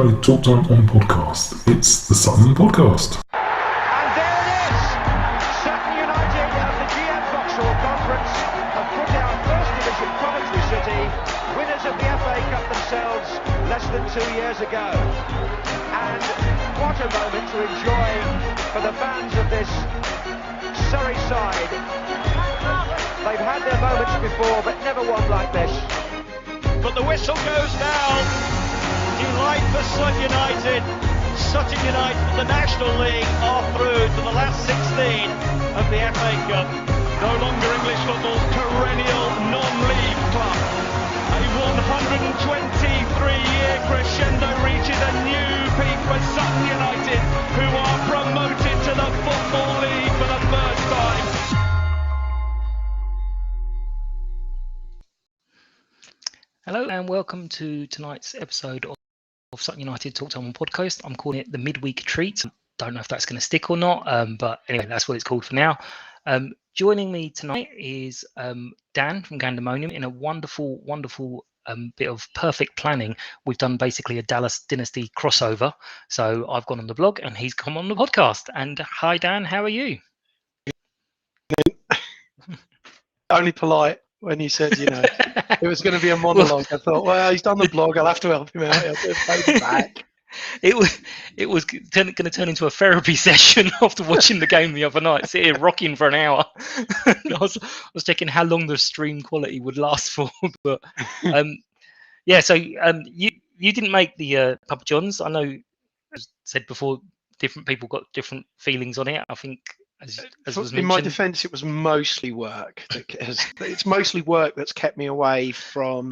United Talk Time on podcast. It's the Sutton Podcast. And there it is! Sutton United at the GM Vauxhall Conference have put out First Division Coventry City, winners of the FA Cup themselves less than 2 years ago. And what a moment to enjoy for the fans of this Surrey side. They've had their moments before, but never one like this. But the whistle goes down. Delight for Sutton United. Sutton United, the National League, are through to the last 16 of the FA Cup. No longer English football's perennial non-league club. A 123-year crescendo reaches a new peak for Sutton United, who are promoted to the Football League for the first time. Hello and welcome to tonight's episode of Sutton United Talk Time on podcast. I'm calling it the midweek treat. Don't know if that's going to stick or not, but anyway, that's what it's called for now. Joining me tonight is Dan from Gandermonium in a wonderful bit of perfect planning. We've done basically a Dallas Dynasty crossover. So I've gone on the blog and he's come on the podcast. And hi Dan, how are you? Only polite when you said, it was going to be a monologue. I thought, well, he's done the blog. I'll have to help him out. I'll pay him back. It was going to turn into a therapy session after watching the game the other night. Sit here rocking for an hour. I was checking how long the stream quality would last for, but So you didn't make the Papa John's. I know, as said before, different people got different feelings on it. I think. As was in my defence, it was mostly work. It's mostly work that's kept me away from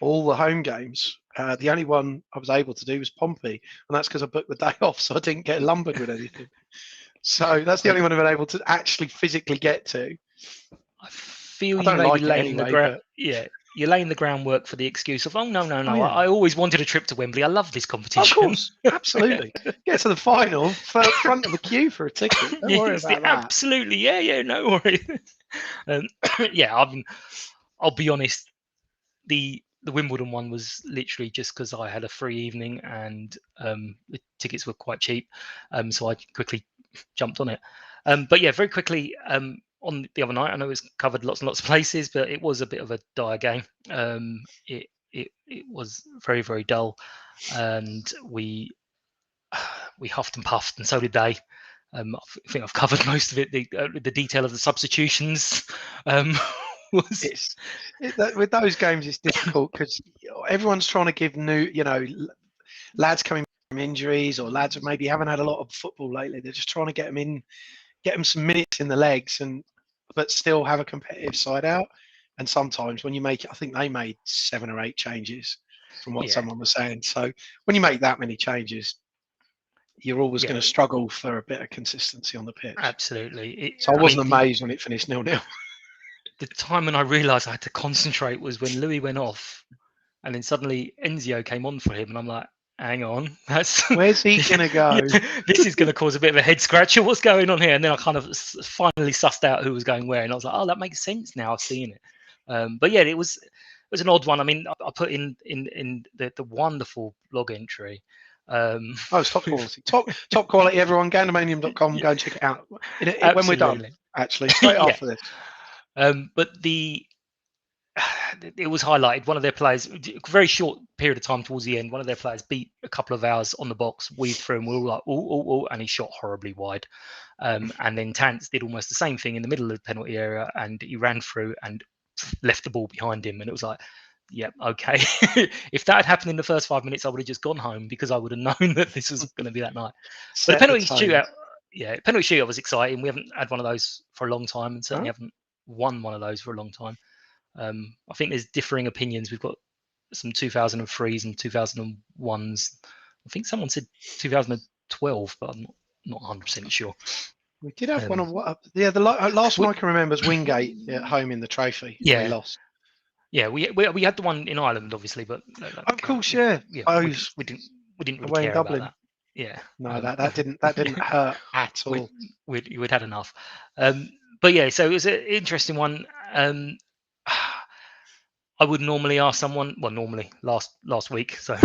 all the home games. The only one I was able to do was Pompey, and that's because I booked the day off, so I didn't get lumbered with anything. So that's the only one I've been able to actually physically get to. I feel I you may be laying the ground. Yeah. You're laying the groundwork for the excuse of, no. Yeah. I always wanted a trip to Wembley. I love this competition. Of course, absolutely. Get to the final, front of the queue for a ticket. Don't worry about that. Absolutely, yeah, no worries. I'll be honest. The Wimbledon one was literally just because I had a free evening and the tickets were quite cheap, so I quickly jumped on it. But yeah, very quickly. On the other night, I know it's covered lots and lots of places, but it was a bit of a dire game. It was very, very dull, and we huffed and puffed, and so did they. I think I've covered most of it. The detail of the substitutions with those games, it's difficult because everyone's trying to give new, lads coming from injuries or lads who maybe haven't had a lot of football lately. They're just trying to get them some minutes in the legs, but still have a competitive side out. And sometimes when you make it, I think they made 7 or 8 changes from what someone was saying. So when you make that many changes, you're always going to struggle for a bit of consistency on the pitch. Absolutely. I wasn't amazed when it finished 0-0. The time when I realised I had to concentrate was when Louis went off, and then suddenly Enzio came on for him, and I'm like, hang on, where's he gonna go? This is gonna cause a bit of a head scratcher. What's going on here? And then I kind of finally sussed out who was going where, and I was like, oh, that makes sense now. I've seen it. But yeah, it was an odd one. I mean, I put in the wonderful blog entry. It's top quality. Top quality. Everyone, Gandermonium.com. Go and check it out when we're done. Actually, straight after this. But it was highlighted. One of their players, very short period of time towards the end, one of their players beat a couple of hours on the box, weaved through, and we were like, oh, and he shot horribly wide. And then Tance did almost the same thing in the middle of the penalty area, and he ran through and left the ball behind him. And it was like, yep, okay. If that had happened in the first 5 minutes, I would have just gone home because I would have known that this was going to be that night. But the penalty shootout was exciting. We haven't had one of those for a long time, and certainly haven't won one of those for a long time. I think there's differing opinions. We've got some 2003s and 2001s. I think someone said 2012, but I'm not 100% sure. We did have one of the last one I can remember is Wingate at home in the trophy. Yeah, we lost. Yeah, we had the one in Ireland, obviously, but of course, yeah. We didn't really care about that. Yeah, no, that didn't hurt at all. We'd had enough. But yeah, so it was an interesting one. I would normally ask someone, well, normally last week, so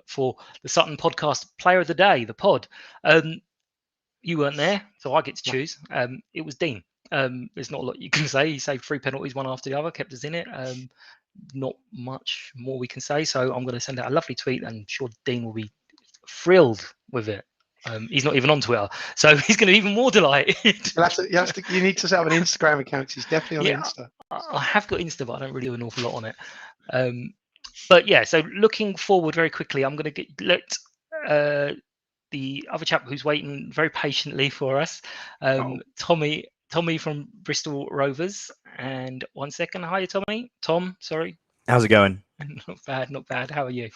for the Sutton Podcast Player of the Day, the pod. You weren't there, so I get to choose. It was Dean. There's not a lot you can say. He saved 3 penalties, one after the other, kept us in it. Not much more we can say. So I'm going to send out a lovely tweet, and I'm sure Dean will be thrilled with it. He's not even on Twitter, so he's going to be even more delighted. You need to set up an Instagram account, 'cause he's definitely on Insta. I have got Insta, but I don't really do an awful lot on it. But yeah, so looking forward very quickly, I'm going to let the other chap who's waiting very patiently for us, Tommy from Bristol Rovers. And 1 second, hi Tommy. Tom, sorry. How's it going? Not bad. How are you?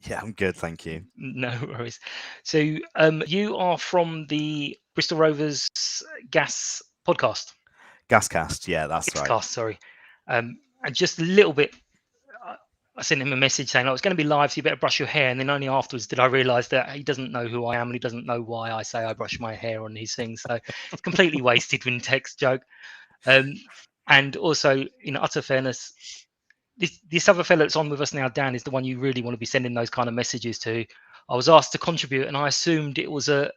Yeah, I'm good, thank you. No worries. So you are from the Bristol Rovers Gas podcast. Gascast, yeah, that's right. Gascast, sorry. And just a little bit, I sent him a message saying I was going to be live, so you better brush your hair. And then only afterwards did I realise that he doesn't know who I am and he doesn't know why I say I brush my hair on these things. So it's completely wasted when text joke. And also, in utter fairness, this other fellow that's on with us now, Dan, is the one you really want to be sending those kind of messages to. I was asked to contribute, and I assumed it was a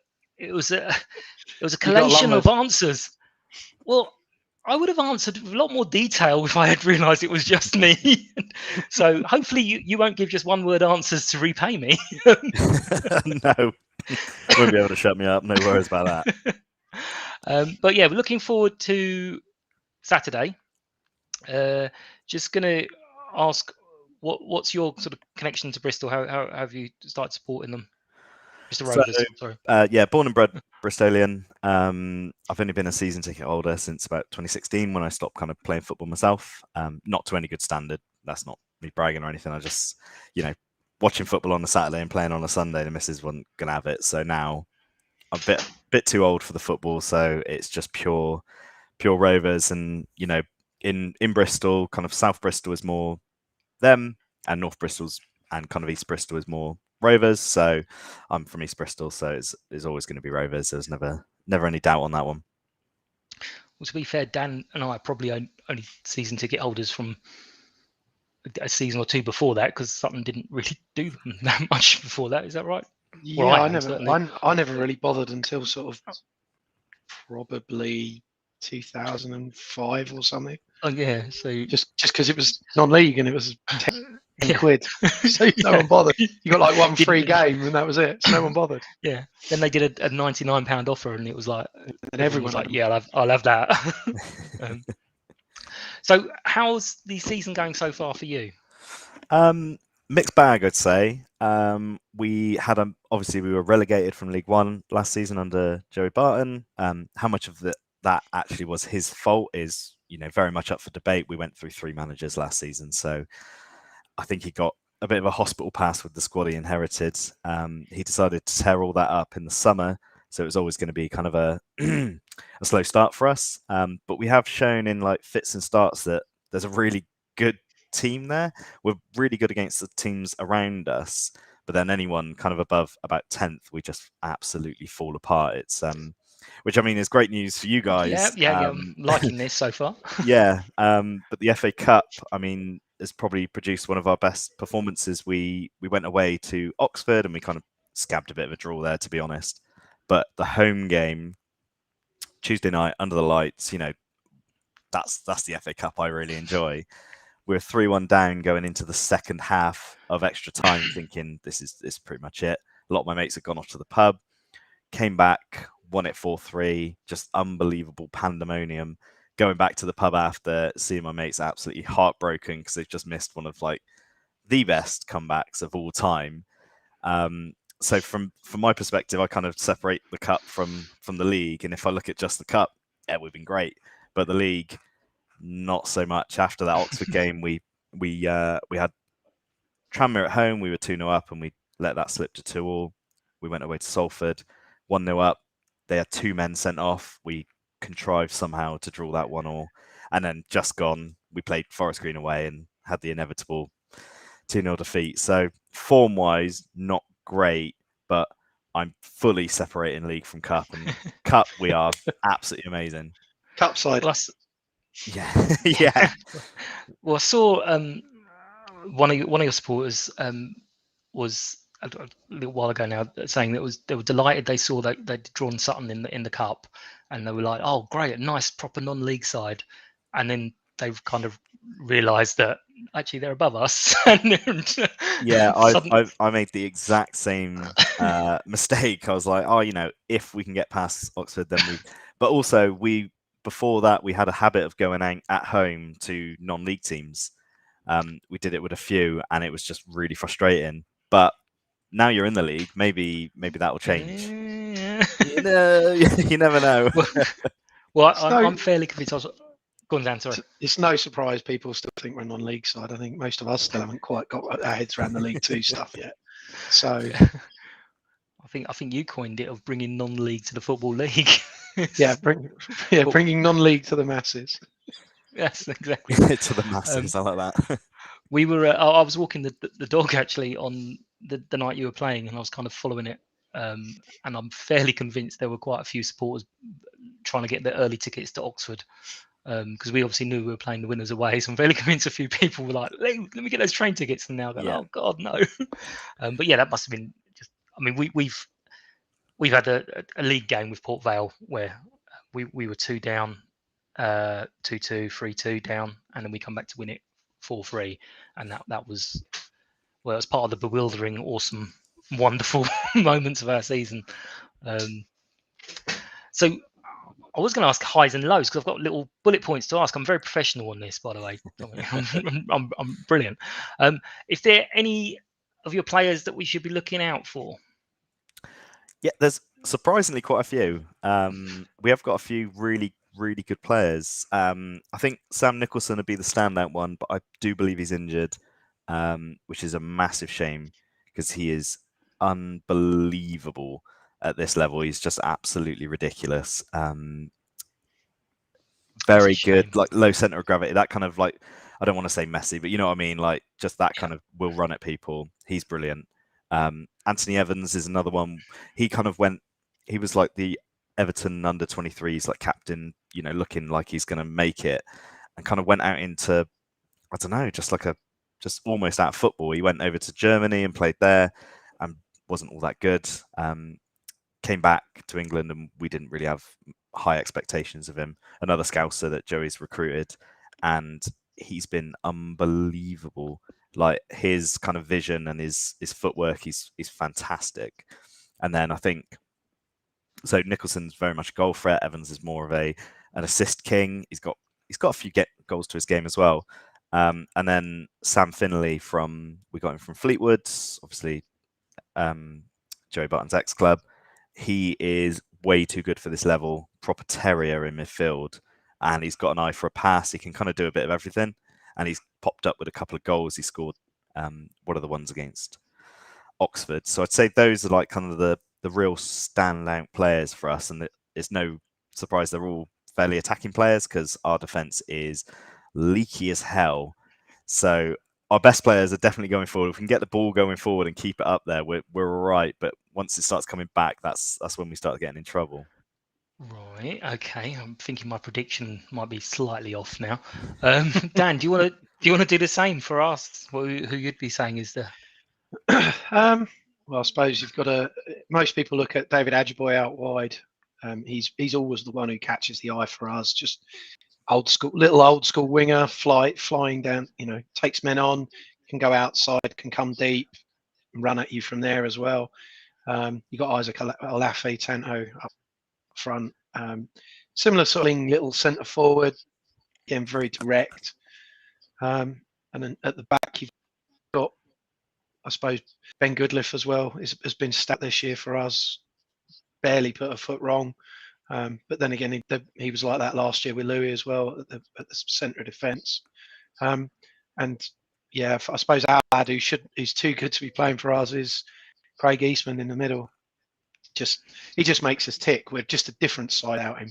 collation of answers. Well, I would have answered with a lot more detail if I had realised it was just me. So hopefully you won't give just one-word answers to repay me. No, won't be able to shut me up. No worries about that. But yeah, we're looking forward to Saturday. Just going to ask, what's your sort of connection to Bristol? How have you started supporting them? Bristol Rovers, sorry. Yeah, born and bred Bristolian. I've only been a season ticket holder since about 2016 when I stopped kind of playing football myself. Not to any good standard. That's not me bragging or anything. I just, watching football on a Saturday and playing on a Sunday, the missus wasn't going to have it. So now I'm a bit too old for the football. So it's just pure Rovers. And, in Bristol, kind of South Bristol is more them, and North Bristol's and kind of East Bristol is more Rovers. So I'm from East Bristol, so it's always going to be Rovers. There's never any doubt on that one. Well, to be fair, Dan and I are probably only season ticket holders from a season or two before that, because Sutton didn't really do them that much before that. Is that right? Yeah, well, I never really bothered until sort of probably 2005 or something. Oh yeah, so just because it was non-league and it was 10 quid, so no one bothered. You got like one free game and that was it. So no one bothered. Yeah. Then they did a £99 offer, and it was like, and everyone was like, yeah, I'll have that. So how's the season going so far for you? Mixed bag, I'd say. We had obviously we were relegated from League One last season under Joey Barton. How much of that actually was his fault is, very much up for debate. We went through 3 managers last season, so I think he got a bit of a hospital pass with the squad he inherited. He decided to tear all that up in the summer, so it was always going to be kind of a slow start for us. But we have shown in like fits and starts that there's a really good team there. We're really good against the teams around us, but then anyone kind of above about 10th, we just absolutely fall apart. It's which I mean is great news for you guys. Yeah, I'm liking this so far. Yeah, but the FA Cup, I mean, has probably produced one of our best performances. We went away to Oxford and we kind of scabbed a bit of a draw there, to be honest. But the home game, Tuesday night under the lights, that's the FA Cup I really enjoy. We're 3-1 down going into the second half of extra time, thinking this is pretty much it. A lot of my mates had gone off to the pub, came back, won it 4-3, just unbelievable pandemonium. Going back to the pub after, seeing my mates absolutely heartbroken because they've just missed one of like the best comebacks of all time. So from my perspective, I kind of separate the cup from the league, and if I look at just the cup, yeah, we've been great, but the league, not so much. After that Oxford game, we had Tranmere at home. We were 2-0 up, and we let that slip to 2-2. We went away to Salford, 1-0 up. They had 2 men sent off. We contrived somehow to draw that 1-1, and then just gone, we played Forest Green away and had the inevitable 2-0 defeat. So form-wise, not great, but I'm fully separating league from cup, and cup we are absolutely amazing. Cup side. Well, Yeah, yeah, Well, I saw one of your supporters was a little while ago now saying that they were delighted they saw that they'd drawn Sutton in the cup, and they were like, "Oh, great, a nice proper non-league side," and then they've kind of realised that actually they're above us. yeah. Suddenly, I made the exact same mistake. I was like, oh, if we can get past Oxford, then we. But also, before that we had a habit of going out at home to non-league teams. We did it with a few, and it was just really frustrating. But now you're in the league, maybe that will change. yeah. You never know. Well, I'm fairly convinced. I was going down. Sorry. It's no surprise people still think we're non-league side. I think most of us still haven't quite got our heads around the League Two stuff yet. So I think you coined it of bringing non-league to the football league. yeah, bringing non-league to the masses. Yes, exactly. To the masses, I like that. We were. I was walking the dog actually on the night you were playing, and I was kind of following it. And I'm fairly convinced there were quite a few supporters trying to get their early tickets to Oxford, because we obviously knew we were playing the winners away. So I'm fairly convinced a few people were like, "Let me get those train tickets," and now going, Yeah. "Oh God, no!" But yeah, that must have been just. I mean, we've had a league game with Port Vale where we were 2 down, 2-2, 3-2 down, and then we come back to win it 4-3, and that was, well, it was part of the bewildering, awesome, wonderful moments of our season. So I was going to ask highs and lows because I've got little bullet points to ask. I'm very professional on this, by the way. I'm brilliant. If there are any of your players that we should be looking out for? Yeah, there's surprisingly quite a few. We have got a few really, really good players. I think Sam Nicholson would be the standout one, but I do believe he's injured, which is a massive shame because he is unbelievable at this level. He's just absolutely ridiculous. Very good, like low center of gravity. That kind of like, I don't want to say messy, but you know what I mean? Like just that kind of will run at people. He's brilliant. Anthony Evans is another one. He kind of he was like the Everton under 23s, like captain, looking like he's going to make it, and kind of went out into, I don't know, just almost out of football. He went over to Germany and played there and wasn't all that good. Came back to England and we didn't really have high expectations of him. Another Scouser that Joey's recruited, and he's been unbelievable. Like his kind of vision and his footwork, he's fantastic. And then I think so. Nicholson's very much a goal threat. Evans is more of an assist king. He's got a few goals to his game as well. And then Sam Finley we got him from Fleetwood, obviously Joey Barton's ex-club. He is way too good for this level. Proper terrier in midfield, and he's got an eye for a pass. He can kind of do a bit of everything, and he's popped up with a couple of goals. He scored one of the ones against Oxford. So I'd say those are like kind of the real standout players for us, and it's no surprise they're all fairly attacking players because our defence is leaky as hell. So our best players are definitely going forward. If we can get the ball going forward and keep it up there, we're all right. But once it starts coming back, that's when we start getting in trouble. Right. Okay. I'm thinking my prediction might be slightly off now. Dan, do you want to do the same for us? Who you'd be saying is the? Well, I suppose you've got most people look at David Ajiboye out wide. He's always the one who catches the eye for us. Just old school winger, flying down. Takes men on, can go outside, can come deep, and run at you from there as well. You got Isaac Olafe Tanto up front. Similar sort of little centre forward, again very direct. And then at the back you've got, I suppose, Ben Goodliff as well has been stat this year for us. Barely put a foot wrong. But then again, he was like that last year with Louis as well at the centre of defence. And yeah, I suppose our lad who's too good to be playing for us is Craig Eastman in the middle. He just makes us tick. We're just a different side out him.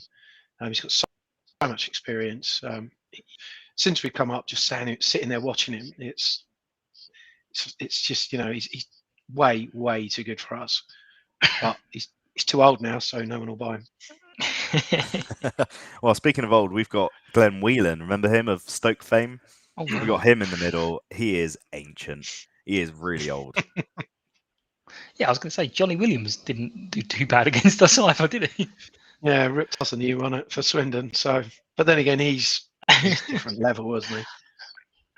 He's got so much experience. Since we've come up, just sitting there watching him, it's just he's way too good for us. But he's too old now, so no one will buy him. Well, speaking of old, we've got Glenn Whelan. Remember him of Stoke fame? Oh, We no. got him in the middle. He is ancient. He is really old. Yeah, I was going to say Johnny Williams didn't do too bad against us either, did he? Yeah, ripped us a new one for Swindon. So, but then again, he's a different level, wasn't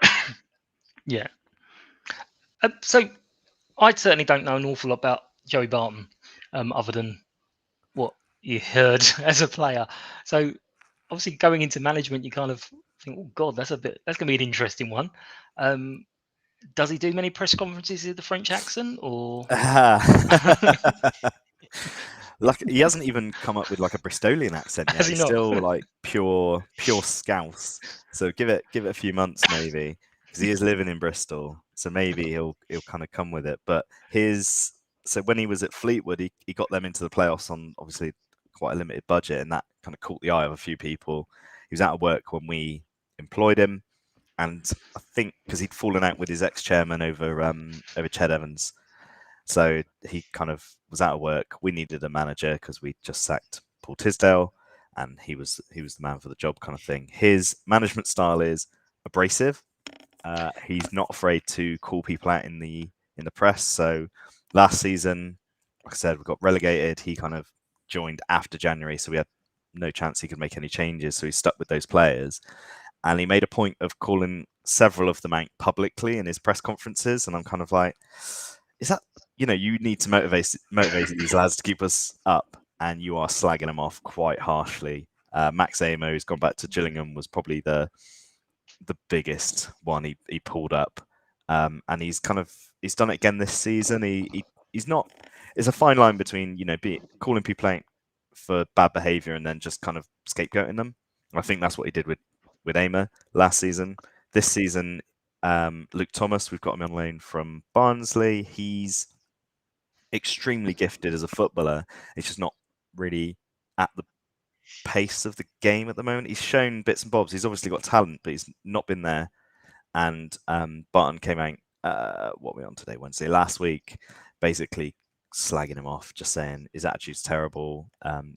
he? Yeah. So I certainly don't know an awful lot about Joey Barton, other than what you heard as a player. So obviously going into management, you kind of think, oh God, that's going to be an interesting one. Does he do many press conferences with the French accent, or? Like, he hasn't even come up with like a Bristolian accent yet. Has he He's not? still like pure Scouse. So give it a few months maybe, because he is living in Bristol. So maybe he'll kind of come with it. But so when he was at Fleetwood, he got them into the playoffs on obviously quite a limited budget, and that kind of caught the eye of a few people. He was out of work when we employed him, and I think because he'd fallen out with his ex-chairman over Ched Evans. So he kind of was out of work. We needed a manager because we just sacked Paul Tisdale, and he was the man for the job, kind of thing. His management style is abrasive. He's not afraid to call people out in the press. So last season, like I said, we got relegated. He kind of joined after January, so we had no chance he could make any changes. So he stuck with those players, and he made a point of calling several of them out publicly in his press conferences. And I'm kind of like, is that, you need to motivate these lads to keep us up, and you are slagging them off quite harshly. Max Amo, who's gone back to Gillingham, was probably the biggest one he pulled up, and he's done it again this season. He's not. It's a fine line between calling people out for bad behaviour and then just kind of scapegoating them. I think that's what he did with Amo last season. This season, Luke Thomas, we've got him on loan from Barnsley. He's extremely gifted as a footballer. He's just not really at the pace of the game at the moment. He's shown bits and bobs. He's obviously got talent, but he's not been there. And Barton came out, what are we on today, Wednesday, last week, basically slagging him off, just saying his attitude's terrible.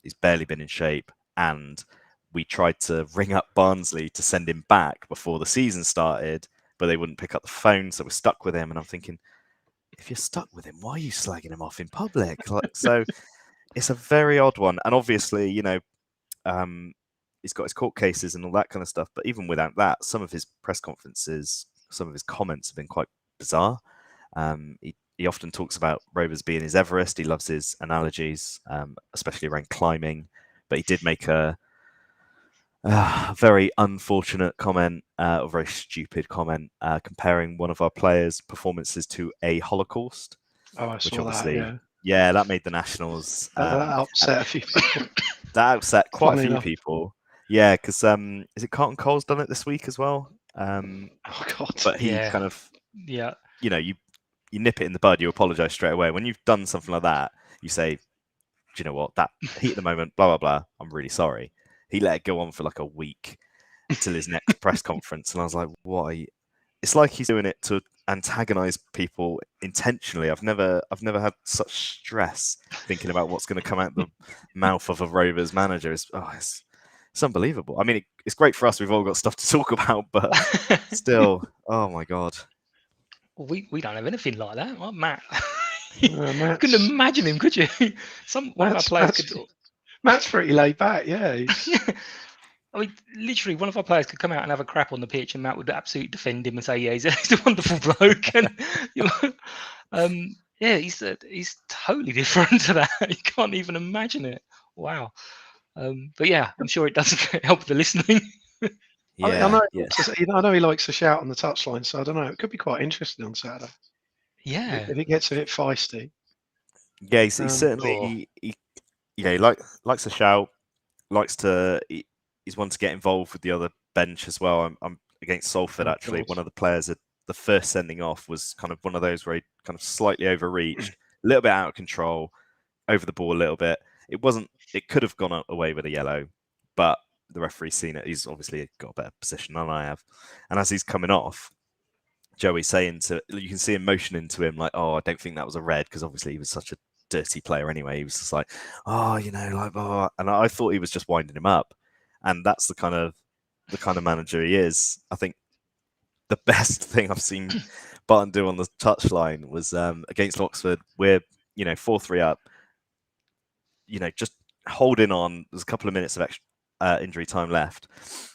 He's barely been in shape. And we tried to ring up Barnsley to send him back before the season started, but they wouldn't pick up the phone, so we're stuck with him. And I'm thinking, if you're stuck with him, why are you slagging him off in public? So it's a very odd one. And obviously, he's got his court cases and all that kind of stuff. But even without that, some of his press conferences, some of his comments have been quite bizarre. He often talks about Rovers being his Everest. He loves his analogies, especially around climbing. But he did make a very unfortunate comment, or very stupid comment, comparing one of our players' performances to a Holocaust. Oh, I saw that. Yeah, that made the Nationals. That upset a few people. That upset quite Funny a few enough. people. Yeah, because is it Carlton Cole's done it this week as well? Oh God! But he kind of, you nip it in the bud. You apologise straight away when you've done something like that. You say, "Do you know what? That heat at the moment, blah blah blah. I'm really sorry." He let it go on for like a week till his next press conference, and I was like, "What are you?" It's like he's doing it to antagonize people intentionally. I've never had such stress thinking about what's going to come out the mouth of a Rovers manager. It's unbelievable. I mean, it's great for us. We've all got stuff to talk about, but still, oh my God. Well, we don't have anything like that. Like Matt. Matt's- Couldn't imagine him, could you? One of our players could. Matt's pretty laid back, yeah. I mean, literally, one of our players could come out and have a crap on the pitch, and Matt would absolutely defend him and say, "Yeah, he's a wonderful bloke." And he's totally different to that. You can't even imagine it. Wow. But yeah, I'm sure it doesn't help the listening. I know he likes to shout on the touchline, so I don't know. It could be quite interesting on Saturday. Yeah. If it gets a bit feisty. Yeah, he's certainly he likes to shout, he's one to get involved with the other bench as well. I'm against Salford actually. One of the players at the first sending off was kind of one of those where he kind of slightly overreached, a little bit out of control, over the ball a little bit. It could have gone away with a yellow, but the referee's seen it. He's obviously got a better position than I have. And as he's coming off, Joey's saying you can see him motioning to him like, "Oh, I don't think that was a red," because obviously he was such a dirty player anyway. He was just like, oh, you know, like, oh, and I thought he was just winding him up, and that's the kind of manager he is. I think the best thing I've seen Barton do on the touchline was against Oxford. We're 4-3 up, just holding on. There's a couple of minutes of extra injury time left,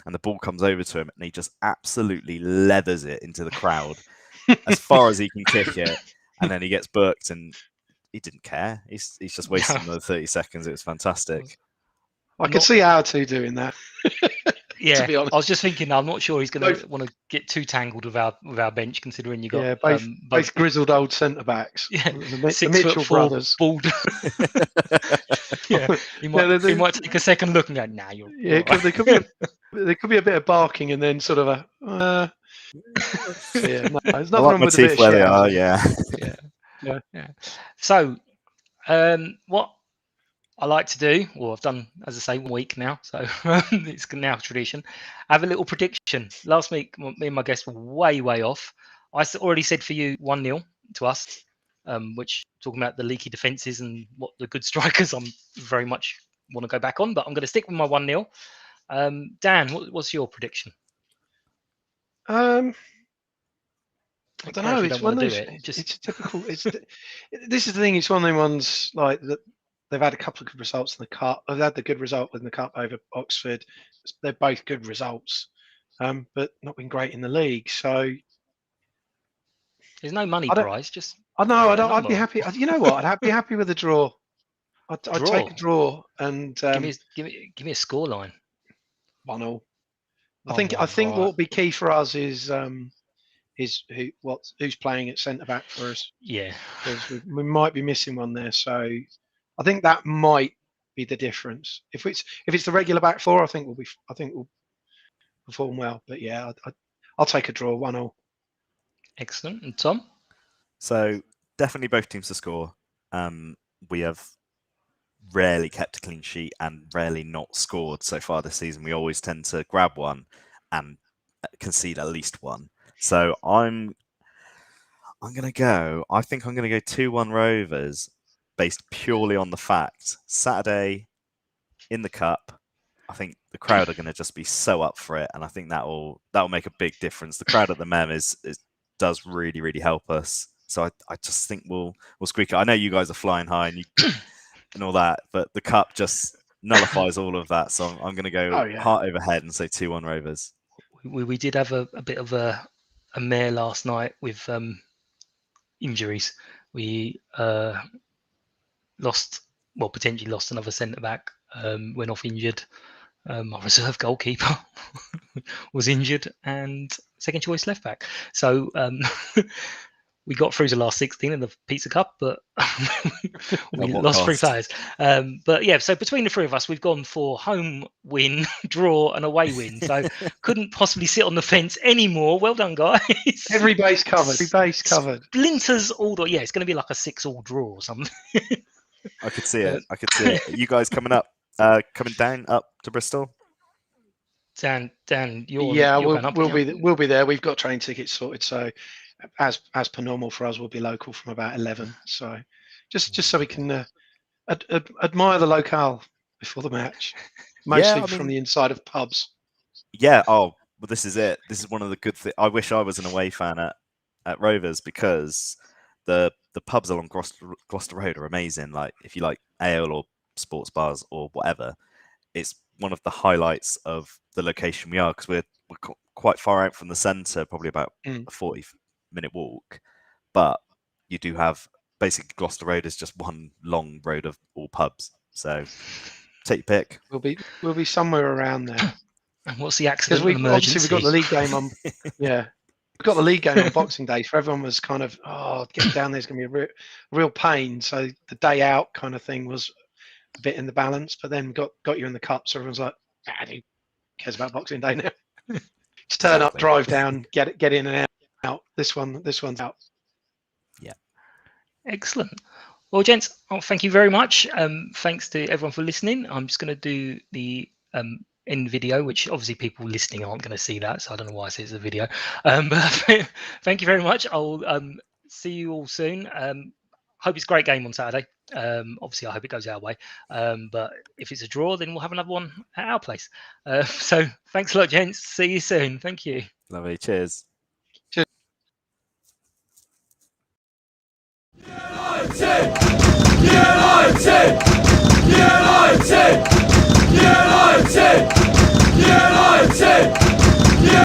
and the ball comes over to him, and he just absolutely leathers it into the crowd as far as he can kick it, and then he gets booked, and he didn't care. He's just wasted another 30 seconds. It was fantastic. I could see R2 doing that. Yeah, to be honest. I was just thinking. I'm not sure he's going to want to get too tangled with our bench, considering you got both grizzled old centre backs. Yeah, the Mitchell brothers. Bald. Yeah, he might take a second look and go, "Nah, you're." Yeah, right. there could be a bit of barking and then sort of a. Yeah, no, there's nothing I like wrong my with a bit teeth of where they shout. are. Yeah. So, what I like to do, or I've done, as I say, 1 week now, so it's now tradition. I have a little prediction. Last week, me and my guests were way off. I already said for you 1-0 to us, which talking about the leaky defences and what the good strikers I'm very much want to go back on, but I'm going to stick with my 1-0. Dan, what's your prediction? I don't know. It's one of those. It's typical. This is the thing. It's one of the ones like that. They've had a couple of good results in the cup. They've had the good result in the cup over Oxford. They're both good results, but not been great in the league. So there's no money prize. Just I know. I'd be happy. You know what? I'd be happy with a draw. I'd take a draw and give me a scoreline. 1-0. I think what will be key for us is who's playing at centre back for us. Yeah, because we might be missing one there. So I think that might be the difference. If it's the regular back four, I think we'll perform well. But yeah, I'll take a draw 1-0. Excellent. And Tom? So definitely both teams to score. We have rarely kept a clean sheet and rarely not scored so far this season. We always tend to grab one and concede at least one. So I think I'm going to go 2-1 Rovers based purely on the fact Saturday in the cup, I think the crowd are going to just be so up for it, and I think that will make a big difference. The crowd at the Mem does really, really help us. So I just think we'll squeak it. I know you guys are flying high and all that, but the cup just nullifies all of that. So I'm going to go heart over head and say 2-1 Rovers. We did have a bit of a mare last night with injuries. We potentially lost another centre back. Went off injured. Our reserve goalkeeper was injured, and second choice left back. So we got through the last 16 in the Pizza Cup, but we lost 3 players. But yeah, so between the three of us, we've gone for home win, draw, and away win. So couldn't possibly sit on the fence anymore. Well done, guys. Every base covered. Splinters all. Yeah, it's going to be like a 6-6 draw or something. I could see it. You guys coming down up to Bristol? Dan, we'll be there. We've got train tickets sorted, so as per normal for us, we'll be local from about 11. So just so we can admire the locale before the match, mostly from the inside of pubs. Yeah. Oh, well, this is it. This is one of the good things. I wish I was an away fan at Rovers, because the pubs along Gloucester Road are amazing. Like if you like ale or sports bars or whatever, it's one of the highlights of the location we are, because we're quite far out from the centre, probably about a 40-minute walk. But you do have basically Gloucester Road is just one long road of all pubs. So take your pick. We'll be somewhere around there. And what's the accident and emergency? Obviously, we've got the league game on. Yeah. We've got the league game on Boxing Day, so everyone was kind of, getting down there is going to be a real pain. So the day out kind of thing was a bit in the balance, but then got you in the cup, so everyone's like, who cares about Boxing Day now? Just turn up, drive down, get in and out. This one's out. Yeah. Excellent. Well, gents, thank you very much. Thanks to everyone for listening. I'm just going to do the end video, which obviously people listening aren't going to see that, so I don't know why I say it's a video. But thank you very much. I'll see you all soon. Hope it's a great game on Saturday. Obviously, I hope it goes our way. But if it's a draw, then we'll have another one at our place. So thanks a lot, gents. See you soon. Thank you. Lovely. Cheers.